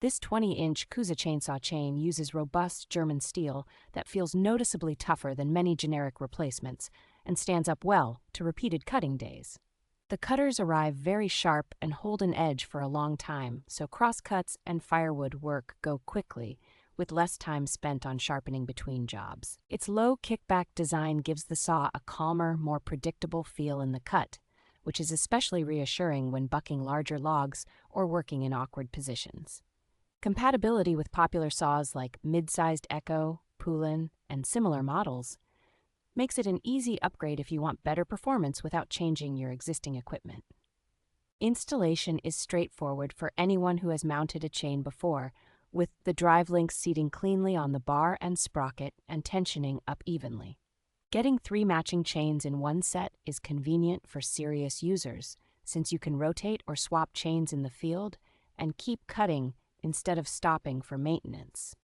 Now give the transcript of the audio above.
This 20-inch KUZA chainsaw chain uses robust German steel that feels noticeably tougher than many generic replacements and stands up well to repeated cutting days. The cutters arrive very sharp and hold an edge for a long time, so crosscuts and firewood work go quickly, with less time spent on sharpening between jobs. Its low kickback design gives the saw a calmer, more predictable feel in the cut, which is especially reassuring when bucking larger logs or working in awkward positions. Compatibility with popular saws like mid-sized Echo, Poulin, and similar models makes it an easy upgrade if you want better performance without changing your existing equipment. Installation is straightforward for anyone who has mounted a chain before, with the drive links seating cleanly on the bar and sprocket and tensioning up evenly. Getting 3 matching chains in one set is convenient for serious users, since you can rotate or swap chains in the field and keep cutting instead of stopping for maintenance.